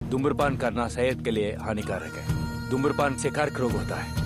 धूम्रपान करना सेहत के लिए हानिकारक है। धूम्रपान से कर्क रोग होता है।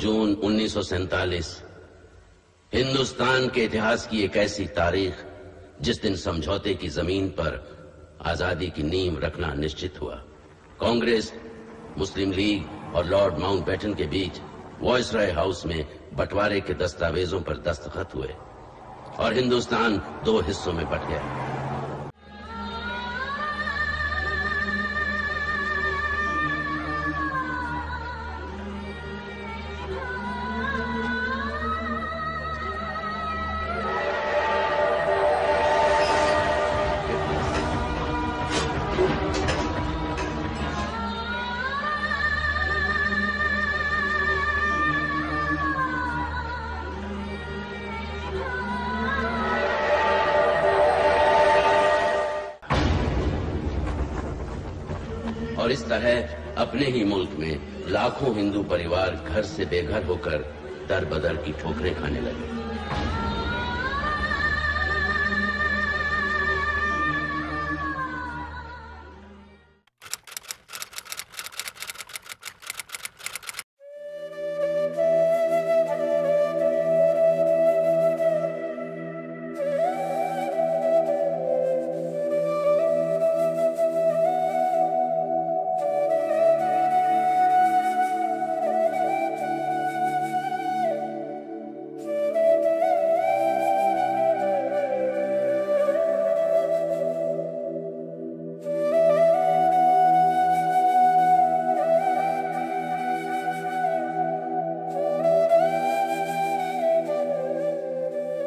जून 1947 हिंदुस्तान के इतिहास की एक ऐसी तारीख जिस दिन समझौते की जमीन पर आजादी की नींव रखना निश्चित हुआ। कांग्रेस, मुस्लिम लीग और लॉर्ड माउंटबेटन के बीच वॉइसरॉय हाउस में बंटवारे के दस्तावेजों पर दस्तखत हुए और हिंदुस्तान 2 हिस्सों में बंट गया। और इस तरह अपने ही मुल्क में लाखों हिंदू परिवार घर से बेघर होकर दर बदर की ठोकरें खाने लगे।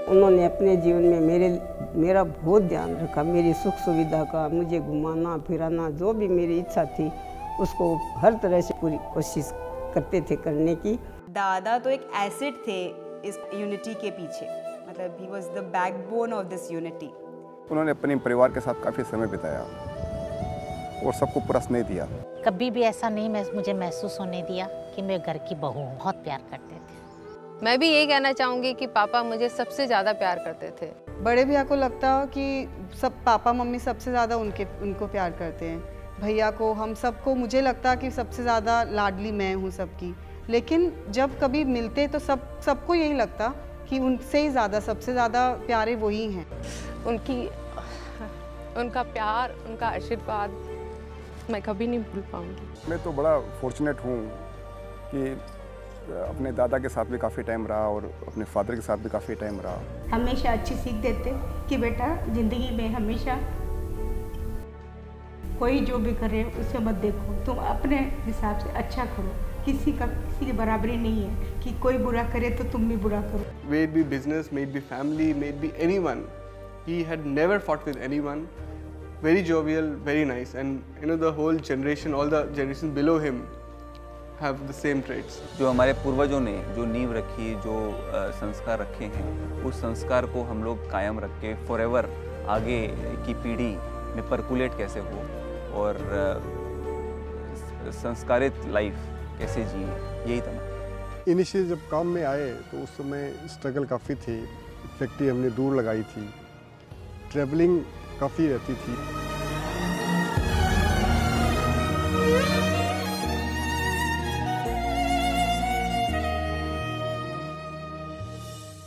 उन्होंने अपने जीवन में मेरा बहुत ध्यान रखा, मेरी सुख सुविधा का, मुझे घुमाना फिराना, जो भी मेरी इच्छा थी उसको हर तरह से पूरी कोशिश करते थे करने की। दादा तो एक एसेट थे इस यूनिटी के पीछे, मतलब he was the backbone of this unity. उन्होंने अपने परिवार के साथ काफ़ी समय बिताया और सबको पूरा स्नेह दिया। कभी भी ऐसा नहीं मुझे महसूस होने दिया कि मैं घर की बहू हूँ। बहुत प्यार करते थे। मैं भी यही कहना चाहूँगी कि पापा मुझे सबसे ज़्यादा प्यार करते थे। बड़े भैया को लगता कि सब पापा मम्मी सबसे ज़्यादा उनको प्यार करते हैं। भैया को, हम सबको, मुझे लगता कि सबसे ज़्यादा लाडली मैं हूँ सबकी। लेकिन जब कभी मिलते तो सबको यही लगता कि उनसे ही ज़्यादा, सबसे ज़्यादा प्यारे वही हैं। उनका प्यार, उनका आशीर्वाद मैं कभी नहीं भूल पाऊँगी। मैं तो बड़ा फॉर्चुनेट हूँ कि अपने दादा के साथ भी काफ़ी टाइम रहा और अपने फादर के साथ भी काफ़ी टाइम रहा। हमेशा अच्छी सीख देते कि बेटा ज़िंदगी में हमेशा कोई जो भी करे उसे मत देखो, तुम अपने हिसाब से अच्छा करो। किसी की बराबरी नहीं है कि कोई बुरा करे तो तुम भी बुरा करो। May it be business, may it be family, may it be anyone, he had never fought with anyone. Very jovial, very nice, and the whole generation, all the generations below him have the same traits. जो हमारे पूर्वजों ने जो नींव रखी, जो संस्कार रखे हैं, उस संस्कार को हम लोग कायम रख के फॉरएवर आगे की पीढ़ी में परकुलेट कैसे हो और संस्कारित लाइफ कैसे जिए, यही था। इनिशियल जब काम में आए तो उस समय स्ट्रगल काफ़ी थी। फैक्ट्री हमने दूर लगाई थी, ट्रैवलिंग काफ़ी रहती थी।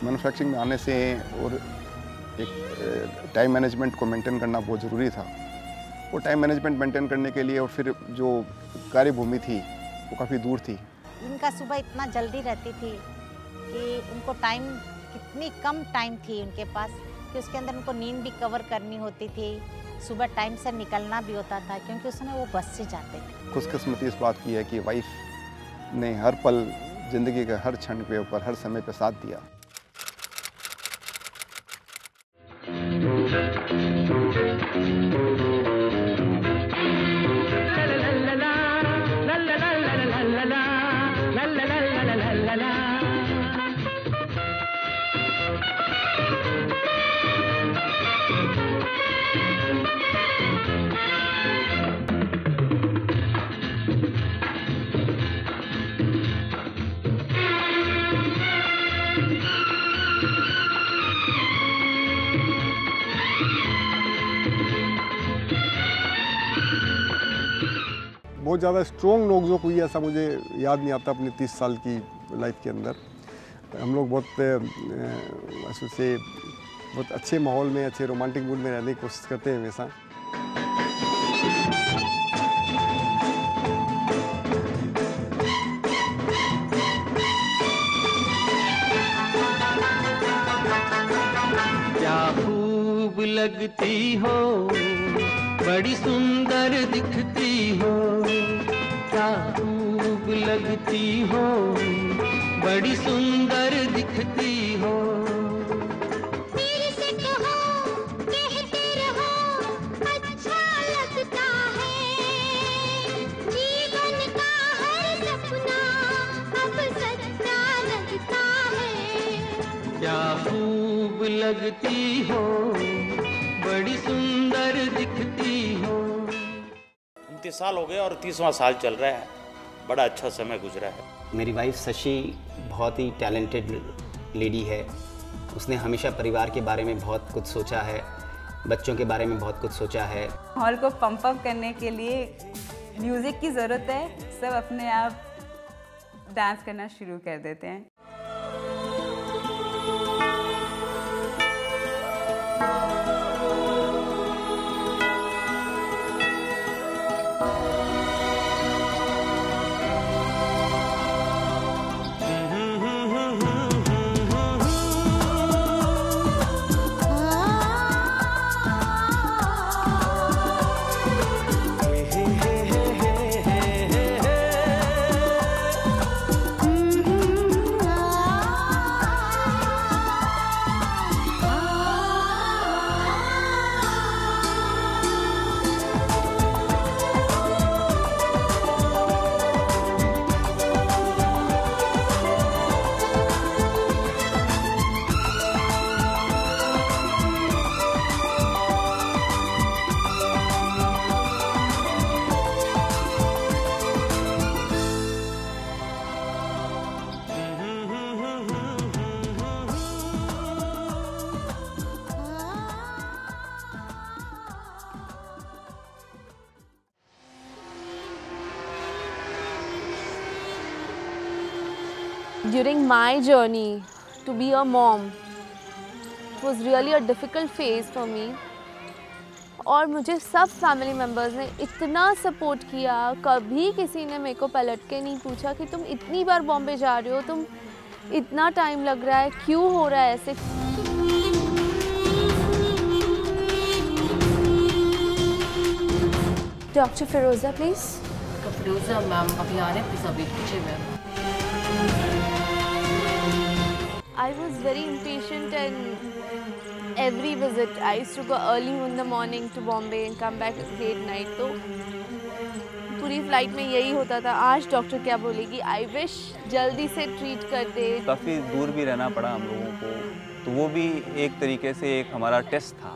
मैन्युफैक्चरिंग में आने से और एक टाइम मैनेजमेंट को मेंटेन करना बहुत ज़रूरी था। वो टाइम मैनेजमेंट मेंटेन करने के लिए और फिर जो कार्यभूमि थी वो काफ़ी दूर थी। इनका सुबह इतना जल्दी रहती थी कि उनको टाइम, कितनी कम टाइम थी उनके पास कि उसके अंदर उनको नींद भी कवर करनी होती थी, सुबह टाइम से निकलना भी होता था क्योंकि उस समय वो बस से जाते थे। खुशकिस्मती इस बात की है कि वाइफ ने हर पल ज़िंदगी के हर क्षण के ऊपर, हर समय पे साथ दिया। बहुत ज़्यादा स्ट्रॉन्ग नोकझोंक हुई ऐसा मुझे याद नहीं आता अपनी 30 साल की लाइफ के अंदर। हम लोग बहुत से बहुत अच्छे माहौल में, अच्छे रोमांटिक मूड में रहने की कोशिश करते हैं हमेशा। क्या खूब लगती हो, बड़ी सुंदर दिखती हो, क्या खूब लगती हो, बड़ी सुंदर दिखती हो। मेरे से कहो, कहते रहो, अच्छा लगता है, जीवन का हर सपना अब सच्चा लगता है। क्या खूब लगती हो, बड़ी सुंदर दिखती हो। 29 साल हो गए और 30वां साल चल रहा है। बड़ा अच्छा समय गुजरा है। मेरी वाइफ शशि बहुत ही टैलेंटेड लेडी है। उसने हमेशा परिवार के बारे में बहुत कुछ सोचा है, बच्चों के बारे में बहुत कुछ सोचा है। हॉल को पंप अप करने के लिए म्यूज़िक की ज़रूरत है। सब अपने आप डांस करना शुरू कर देते हैं। During my journey to be a mom, it was really a difficult phase for me. और मुझे सब फैमिली मेम्बर्स ने इतना सपोर्ट किया, कभी किसी ने मेरे को पलट के नहीं पूछा कि तुम इतनी बार बॉम्बे जा रहे हो, तुम इतना टाइम लग रहा है, क्यों हो रहा है ऐसे। Doctor Firoza please. Firoza ma'am अभी आ रहे हैं, प्लीज़ अभी कीजिए ma'am. I was very impatient and every visit I used to go early in the morning to Bombay and come back late night. तो पूरी फ्लाइट में यही होता था, आज डॉक्टर क्या बोलेगी, आई विश जल्दी से ट्रीट कर दे। काफ़ी दूर भी रहना पड़ा हम लोगों को, तो वो भी एक तरीके से एक हमारा टेस्ट था।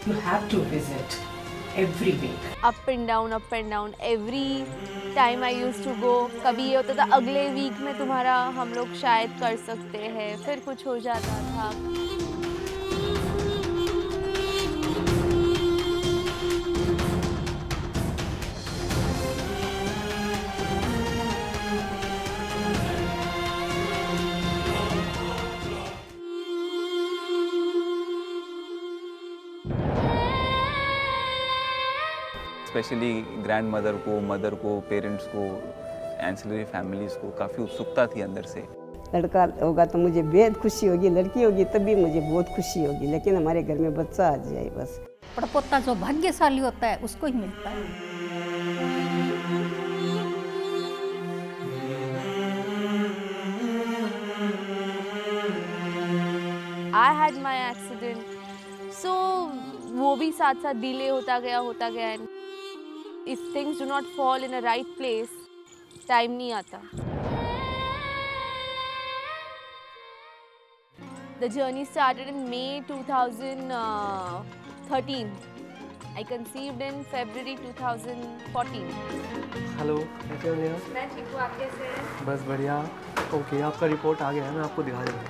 You have to visit every week. Up and down every time I used to go. कभी ये होता था अगले वीक में तुम्हारा हम लोग शायद कर सकते हैं, फिर कुछ हो जाता था। स्पेशली ग्रैंड मदर को, मदर को, पेरेंट्स को, एंसिलरी फैमिलीज़ को काफ़ी उत्सुकता थी अंदर से। लड़का होगा तो मुझे बेहद खुशी होगी, लड़की होगी तब भी मुझे बहुत खुशी होगी, लेकिन हमारे घर में बच्चा आ जाए बस। पड़पोता जो भाग्यशाली होता है उसको ही मिलता है। I had my accident, so वो भी साथ साथ डिले होता गया। If things do not fall in a right place, time नहीं आता। The journey started in May 2013. I conceived in February 2014. Hello, कैसे हो नेहा? मैं ठीक हूँ, आप कैसे हैं? बस बढ़िया। ओके, आपका रिपोर्ट आ गया है, मैं आपको दिखा देता हूँ।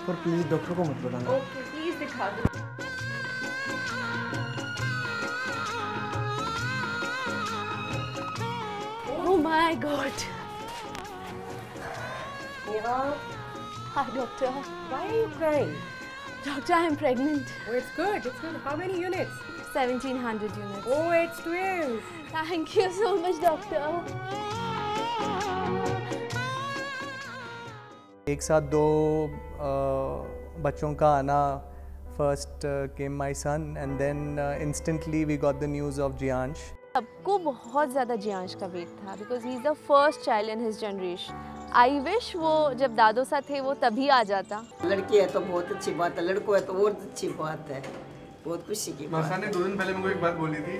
पर प्लीज़ डॉक्टर को मत बुलाना। ओके, प्लीज दिखा दो। Oh my God. Hi, doctor. Why are you crying? Doctor, I'm pregnant. Oh, it's good. It's good. How many units? 1700 units. Oh, it's twins. Thank you so much, doctor. एक साथ दो बच्चों का आना, first came my son and then instantly we got the news of Jiyansh. सबको बहुत ज़्यादा जियांश का वेट था because he is the first child in his generation. I wish वो जब दादो सा थे वो तभी आ जाता। लड़की है तो बहुत अच्छी बात है, लड़को है तो और अच्छी बात है, बहुत खुशी की बात मासा ने 2 दिन पहले मेरे को एक बात बोली थी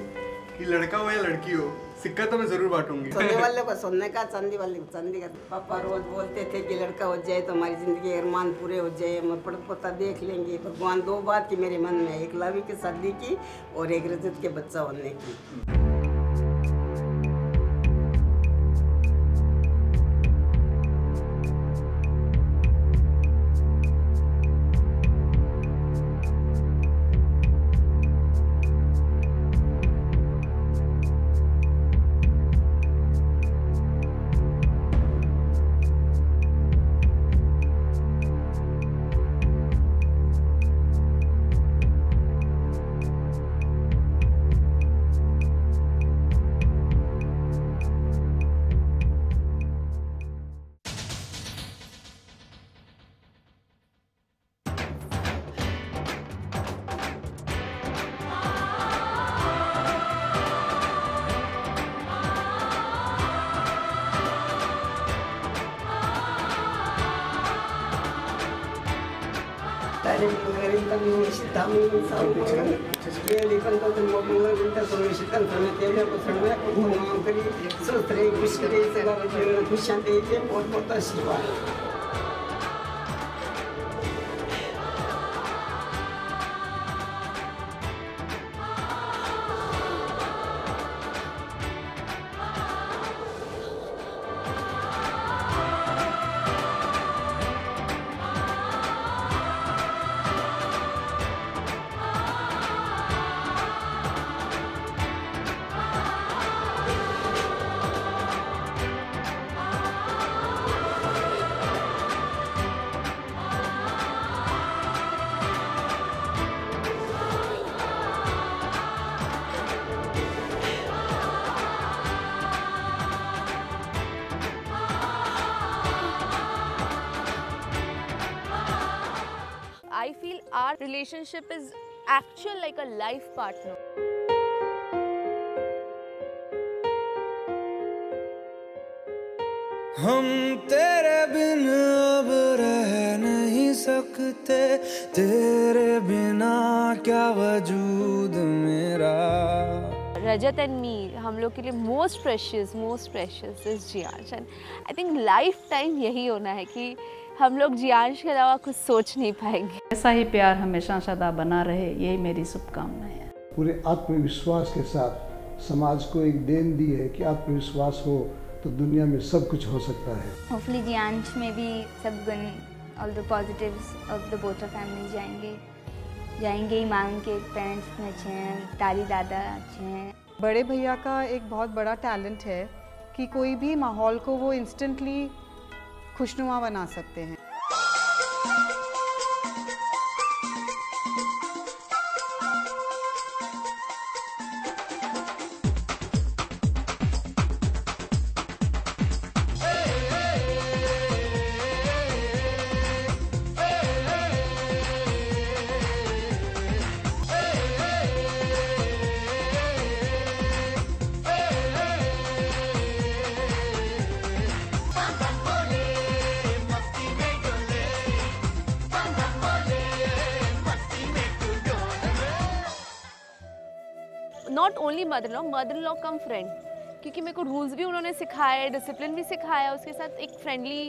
कि लड़का हो या लड़की हो, सिक्का तो मैं जरूर बांटूंगी। सोने वाले को सोने का, चांदी वाले को चांदी का। पापा रोज बोलते थे कि लड़का हो जाए तो हमारी जिंदगी अरमान पूरे हो जाए, हम पड़ पोता देख लेंगे। भगवान 2 बात की मेरे मन में, एक लावी की शादी की और एक रजत के बच्चा होने की। बहुत आशीर्वाद। I feel our relationship is actual like a life partner. हम तेरे बिन अब रह नहीं सकते, तेरे बिना क्या वजूद मेरा। Rajat and me, हम लोग के लिए most precious is Jiyansh, and I think lifetime यही होना है कि हम लोग जियांश के अलावा कुछ सोच नहीं पाएंगे। ऐसा ही प्यार हमेशा सदा बना रहे, यही मेरी शुभकामनाएं हैं। पूरे आत्मविश्वास के साथ समाज को एक देन दी है कि आत्मविश्वास हो तो दुनिया में सब कुछ हो सकता है। होपफुली जियांश में भी सब गुण, all the positives of the both family जाएंगे ही। माँ के पेरेंट्स अच्छे हैं, दादी दादा अच्छे हैं। बड़े भैया का एक बहुत बड़ा टैलेंट है कि कोई भी माहौल को वो इंस्टेंटली खुशनुमा बना सकते हैं। Not only mother in law come friend, क्योंकि मेरे को रूल्स भी उन्होंने सिखाए, डिसिप्लिन भी सिखाया, उसके साथ एक फ्रेंडली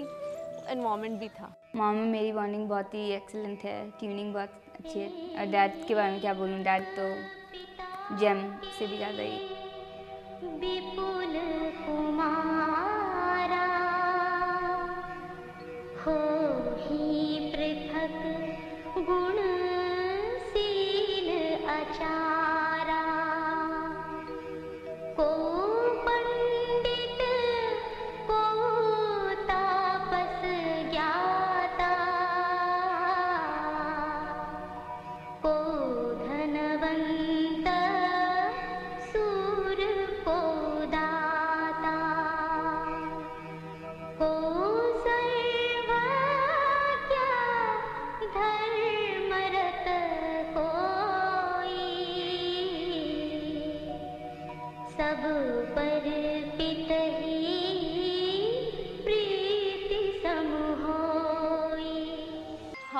एनवायरनमेंट भी था। मॉम में मेरी बॉन्डिंग बहुत ही एक्सीलेंट है, ट्यूनिंग बहुत अच्छी है। और डैड के बारे में क्या बोलूँ, डैड तो जेम से भी ज़्यादा ही। विपुल कुमार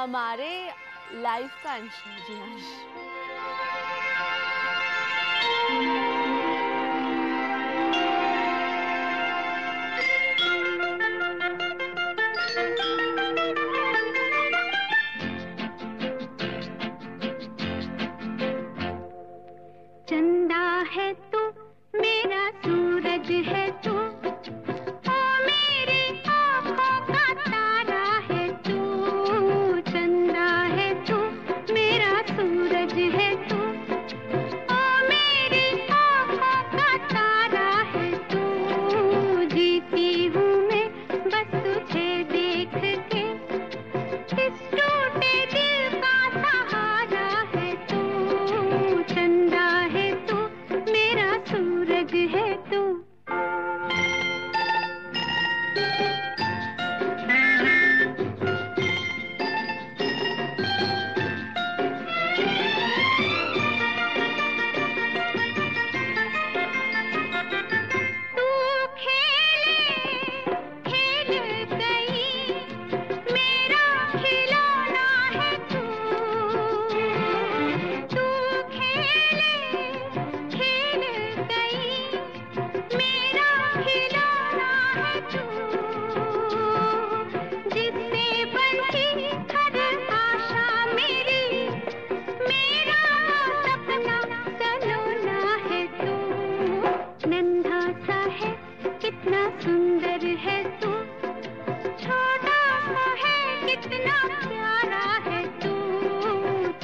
हमारे लाइफ का अंश है जियांश। चंदा है तू मेरा सूरज है तू, ओ मेरी आँखों का तारा है तू। चंदा है तू मेरा सूरज है तू, ओ मेरी आँखों का तारा है तू। जीती हूँ मैं बस तुझे देख के, इस टूटे दिल का सहारा है तू। चंदा है तू मेरा सूरज है तू। तू खेले खेल गई मेरा खिलौना है तू। तू खेले खेल गई मेरा खिलौना है तू। जिससे बंधी हर आशा मेरी, मेरा सपना सलोना है तू। नन्हा सा है कितना सुंदर है तू, छोटा सा है कितना प्यारा है तू।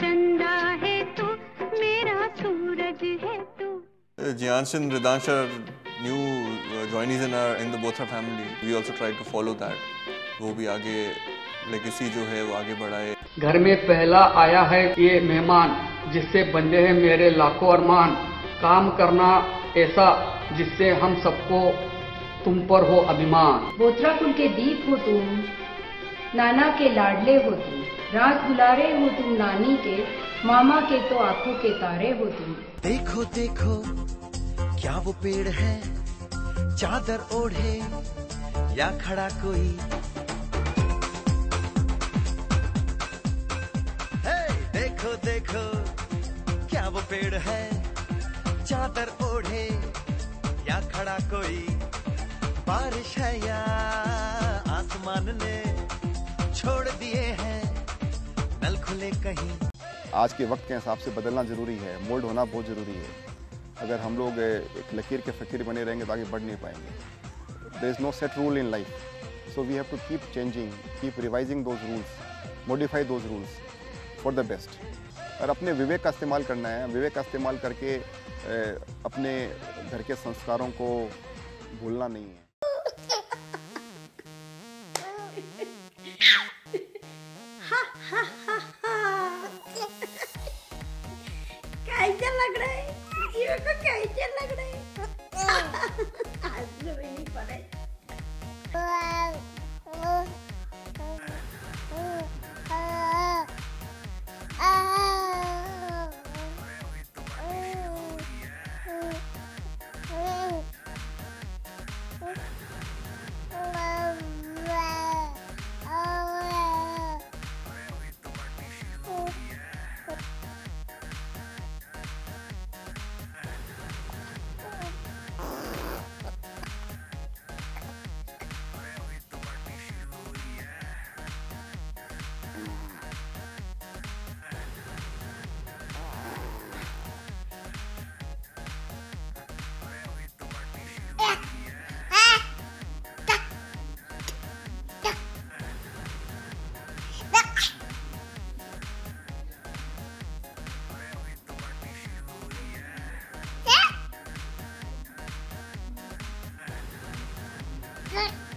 चंदा है तू मेरा सूरज है तू। Jiyansh and Ridansh are new joinees in the both our family. We also try to follow that. वो भी आगे legacy जो है वो आगे बढ़ाए। घर में पहला आया है ये मेहमान, जिससे बंधे हैं मेरे लाखों अरमान। काम करना ऐसा जिससे हम सबको तुम पर हो अभिमान। बोथरा कुल के दीप हो तुम, नाना के लाडले हो तुम। राज दुलारे हो तुम नानी के, मामा के तो आंखों के तारे हो तुम। देखो देखो क्या वो पेड़ है, चादर ओढ़े या खड़ा कोई। हे देखो देखो क्या वो पेड़ है, चादर ओढ़े या खड़ा कोई। बारिश है या आसमान ने छोड़ दिए हैं नल खुले कहीं। आज के वक्त के हिसाब से बदलना ज़रूरी है, मोल्ड होना बहुत ज़रूरी है। अगर हम लोग एक लकीर के फ़कीर बने रहेंगे तो आगे बढ़ नहीं पाएंगे। There is no set rule in life, so we have to keep changing, keep revising those rules, modify those rules for the best. और अपने विवेक का इस्तेमाल करना है। विवेक का इस्तेमाल करके अपने घर के संस्कारों को भूलना नहीं है। कैसे लग रहा है ये को, कैसे लग रहा है? आज तो नहीं पड़े। Good.